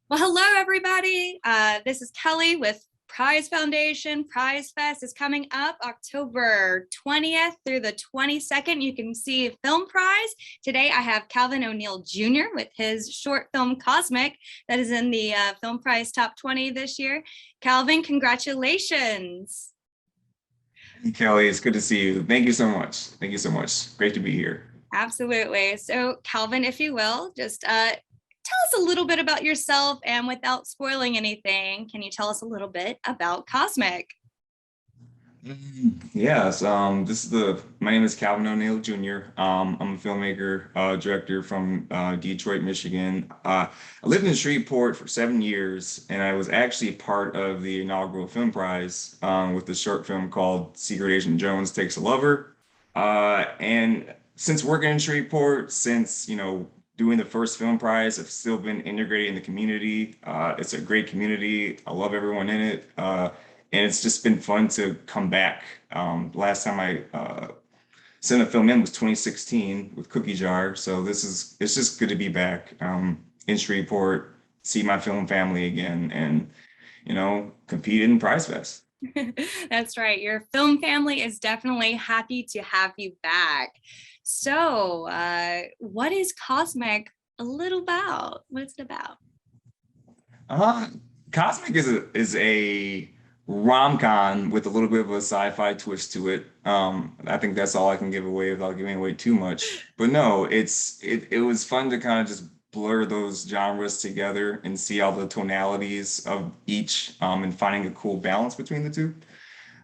Well, hello, everybody. This is Kelly with Prize Foundation. Prize Fest is coming up October 20th through the 22nd. You can see Film Prize. Today, I have Calvin O'Neill Jr. with his short film Cosmic that is in the Film Prize Top 20 this year. Calvin, congratulations. Kelly, it's good to see you. Thank you so much. Thank you so much. Great to be here. Absolutely. So, Calvin, if you will, just tell us a little bit about yourself, and without spoiling anything, can you tell us a little bit about Cosmic? Yes, my name is Calvin O'Neill Jr. I'm a filmmaker, director from Detroit, Michigan. I lived in Shreveport for 7 years, and I was actually part of the inaugural film prize with the short film called Secret Agent Jones Takes a Lover. And since working in Shreveport, since doing the first film prize, I've still been integrated in the community. It's a great community. I love everyone in it. And it's just been fun to come back. Last time I sent a film in was 2016 with Cookie Jar. So it's just good to be back in Shreveport, see my film family again, and compete in Prize Fest. That's right. Your film family is definitely happy to have you back. So, what is Cosmic a little about? What's it about? Uh, Cosmic is a rom-com with a little bit of a sci-fi twist to it. I think that's all I can give away without giving away too much. But no, it was fun to kind of just blur those genres together and see all the tonalities of each, and finding a cool balance between the two.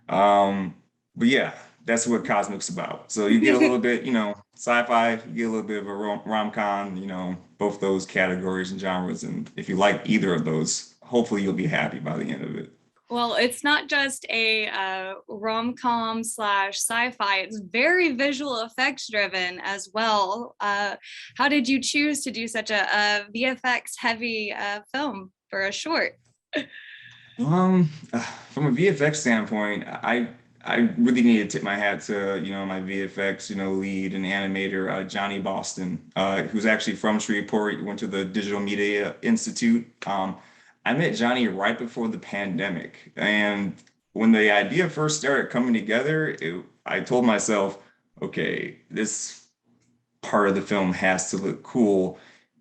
But yeah, that's what Cosmic's about. So you get a little bit, sci-fi, you get a little bit of a rom-com, both those categories and genres. And if you like either of those, hopefully you'll be happy by the end of it. Well, it's not just a rom-com slash sci-fi, it's very visual effects driven as well. How did you choose to do such a VFX heavy film for a short? Um, from a VFX standpoint, I really need to tip my hat to my VFX lead and animator Johnny Boston, who's actually from Shreveport. He went to the Digital Media Institute. I met Johnny right before the pandemic, and when the idea first started coming together, I told myself, okay, this part of the film has to look cool.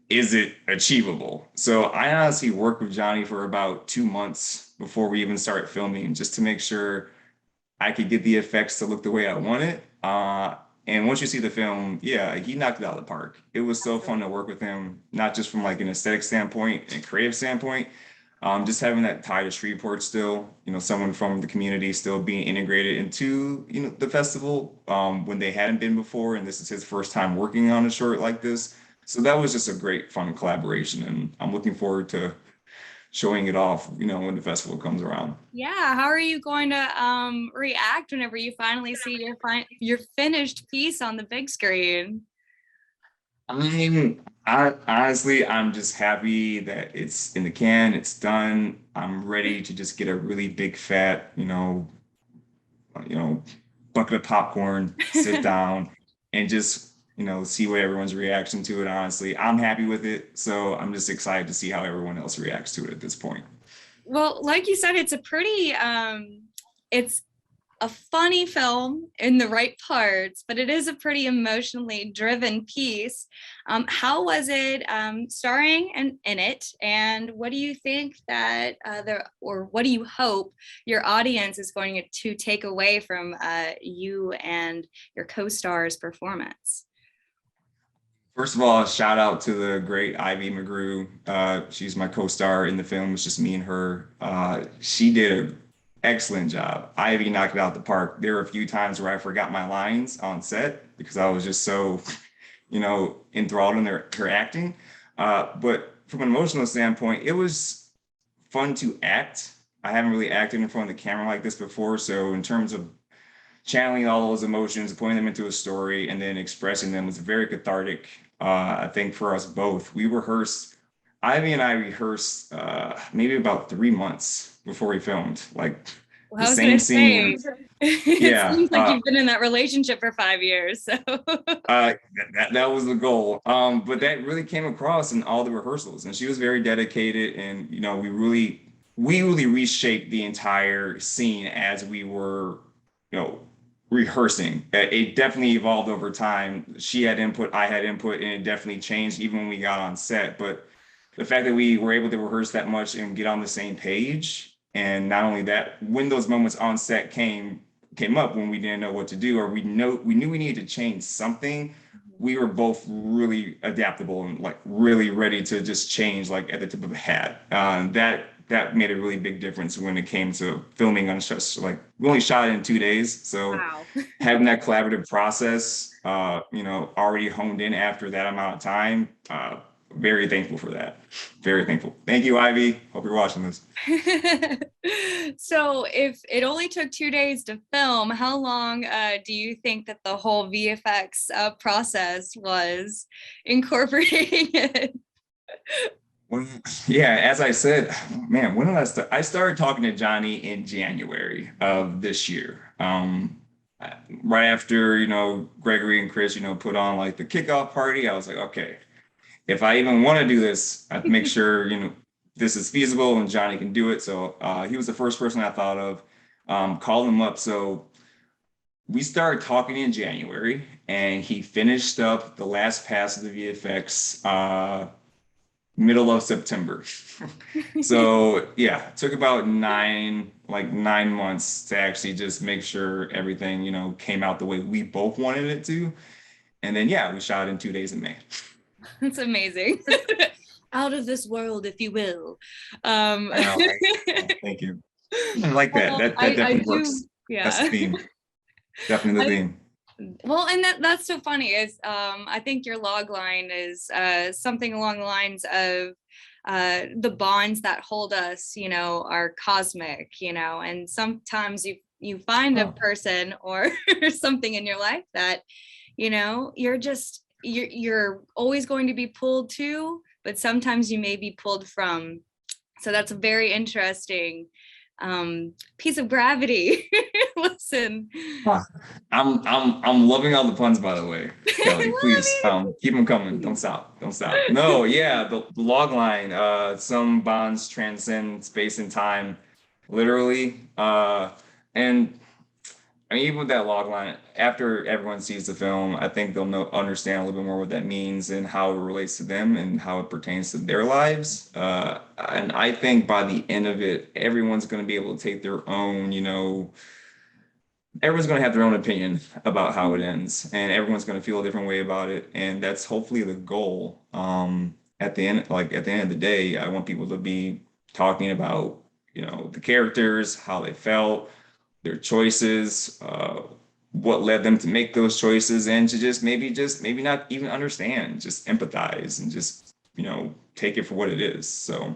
Is it achievable? So I honestly worked with Johnny for about 2 months before we even started filming, just to make sure I could get the effects to look the way I want it. And once you see the film, yeah, he knocked it out of the park. It was so fun to work with him, not just from like an aesthetic standpoint and creative standpoint, just having that tie to Shreveport still, someone from the community still being integrated into, the festival when they hadn't been before. And this is his first time working on a short like this. So that was just a great, fun collaboration. And I'm looking forward to showing it off, when the festival comes around. Yeah, how are you going to react whenever you finally see your finished piece on the big screen? I'm just happy that it's in the can, it's done. I'm ready to just get a really big fat, you know, bucket of popcorn, sit down, and just, see what everyone's reaction to it. Honestly, I'm happy with it, so I'm just excited to see how everyone else reacts to it at this point. Well, like you said, it's a funny film in the right parts, but it is a pretty emotionally driven piece. How was it starring in it? And what do you think that or what do you hope your audience is going to take away from you and your co-star's performance? First of all, shout out to the great Ivy McGrew. She's my co-star in the film. It's just me and her. She did an excellent job. Ivy knocked it out the park. There were a few times where I forgot my lines on set because I was just so, enthralled in her acting. But from an emotional standpoint, it was fun to act. I haven't really acted in front of the camera like this before. So in terms of channeling all those emotions, putting them into a story, and then expressing them was very cathartic. I think for us both, Ivy and I rehearsed maybe about 3 months before we filmed. Like Well, the I was same gonna scene. say, it Yeah, seems like you've been in that relationship for 5 years. So that was the goal. But that really came across in all the rehearsals, and she was very dedicated. And we really reshaped the entire scene as we were, you know, rehearsing. It definitely evolved over time. She had input, I had input, and it definitely changed even when we got on set. But the fact that we were able to rehearse that much and get on the same page, and not only that, when those moments on set came up when we didn't know what to do, or we knew we needed to change something, we were both really adaptable and like really ready to just change like at the tip of a hat. That made a really big difference when it came to filming on just like we only shot it in 2 days, so wow. having that collaborative process, already honed in after that amount of time. Very thankful for that. Very thankful. Thank you, Ivy. Hope you're watching this. So if it only took 2 days to film, how long do you think that the whole VFX process was incorporating it? When, yeah, as I said, man, when did I start? I started talking to Johnny in January of this year. Right after, Gregory and Chris, put on like the kickoff party, I was like, okay, if I even want to do this, I'd make sure, this is feasible and Johnny can do it. So he was the first person I thought of. Called him up. So we started talking in January, and he finished up the last pass of the VFX middle of September. So yeah, it took about 9 months to actually just make sure everything, came out the way we both wanted it to. And then yeah, we shot in 2 days in May. That's amazing. Out of this world, if you will. I know, right? Thank you. I like that. Well, That I definitely do, works. That's the yeah. theme. Definitely the I, theme. well, and that's so funny is I think your log line is something along the lines of the bonds that hold us, are cosmic, and sometimes you find a Oh, person or something in your life that, you're always going to be pulled to, but sometimes you may be pulled from. So that's a very interesting piece of gravity. Listen. huh. I'm loving all the puns, by the way, Kelly. Well, I Please, keep them coming. Don't stop. Don't stop. No, yeah, the log line. Some bonds transcend space and time, literally. And I mean, even with that log line, after everyone sees the film, I think they'll understand a little bit more what that means and how it relates to them and how it pertains to their lives. And I think by the end of it, everyone's going to be able to take their own, everyone's going to have their own opinion about how it ends, and everyone's going to feel a different way about it. And that's hopefully the goal. At the end of the day, I want people to be talking about, the characters, how they felt, their choices, what led them to make those choices, and to just maybe not even understand, just empathize and just, take it for what it is. So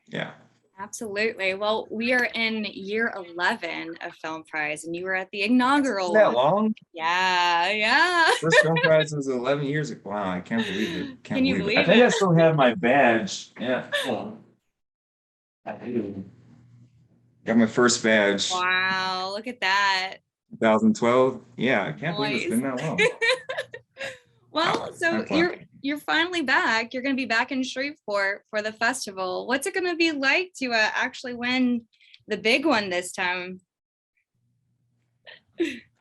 yeah. absolutely. Well, we are in year 11 of Film Prize, and you were at the inaugural That one. long? Yeah, yeah. First film prize was 11 years ago. Wow, I can't believe it. Can't Can you believe it. I believe think it? I still have my badge. Yeah. Hold on. I do. Got my first badge, Wow, look at that. 2012. Yeah, I can't believe it's Nice. been that long. Well, Wow, so time flies. you're finally back. You're going to be back in Shreveport for the festival. What's it going to be like to actually win the big one this time?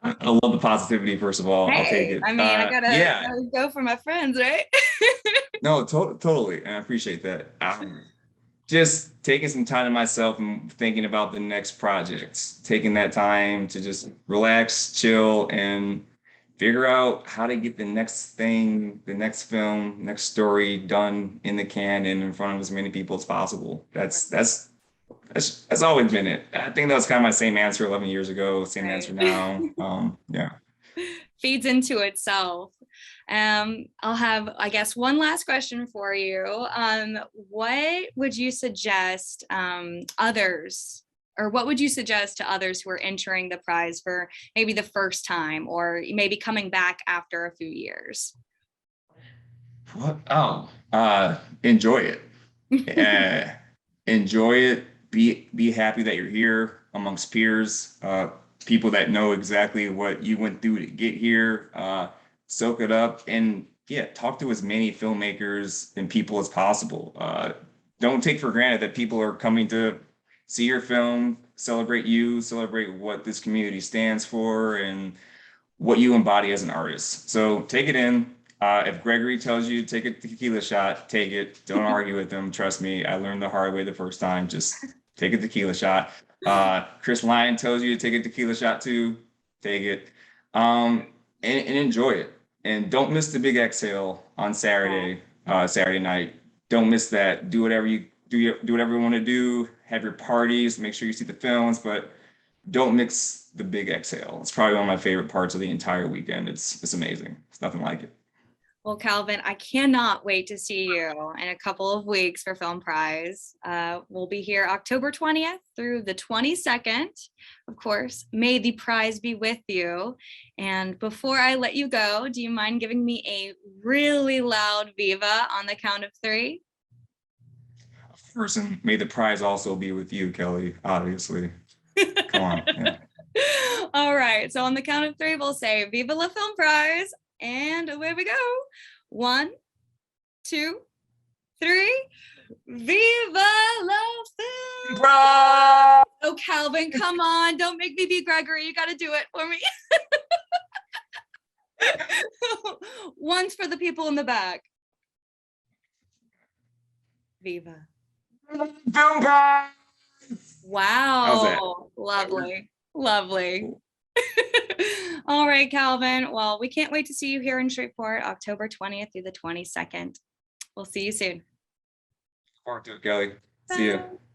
I love the positivity, first of all. I'll take Hey, it. I mean, I Yeah, gotta go for my friends, right? no, totally. And I appreciate that. Just taking some time to myself and thinking about the next projects, taking that time to just relax, chill, and figure out how to get the next thing, the next film, next story done in the can and in front of as many people as possible. That's always been it. I think that was kind of my same answer 11 years ago, same Right. answer now. Yeah. Feeds into itself. I'll have, I guess, one last question for you. What would you suggest others, or what would you suggest to others who are entering the prize for maybe the first time, or maybe coming back after a few years? What? Oh, enjoy it. Uh, enjoy it. Be happy that you're here. amongst peers, people that know exactly what you went through to get here. Soak it up and yeah, talk to as many filmmakers and people as possible. Don't take for granted that people are coming to see your film, celebrate you, celebrate what this community stands for, and what you embody as an artist. So take it in. If Gregory tells you to take a tequila shot, take it. Don't argue with him. Trust me, I learned the hard way the first time. Just take a tequila shot. Chris Lyon tells you to take a tequila shot too. Take it. And enjoy it. And don't miss the big exhale on Saturday night. Don't miss that. Do whatever do whatever you want to do. Have your parties. Make sure you see the films, but don't mix the big exhale. It's probably one of my favorite parts of the entire weekend. It's amazing. It's nothing like it. Well, Calvin, I cannot wait to see you in a couple of weeks for Film Prize. We'll be here October 20th through the 22nd. Of course, may the prize be with you. And before I let you go, do you mind giving me a really loud Viva on the count of 3? Person, may the prize also be with you, Kelly, obviously. Come on. Yeah. All right. So on the count of 3, we'll say Viva la Film Prize. And away we go. 1, 2, 3. Viva la Film Prize! Oh, Calvin, come on. Don't make me be Gregory. You got to do it for me. Once for the people in the back. Viva. Film Prize! Wow. Lovely. Lovely. All right, Calvin. Well, we can't wait to see you here in Shreveport, October 20th through the 22nd. We'll see you soon. Forward to it, Kelly. See ya. Bye.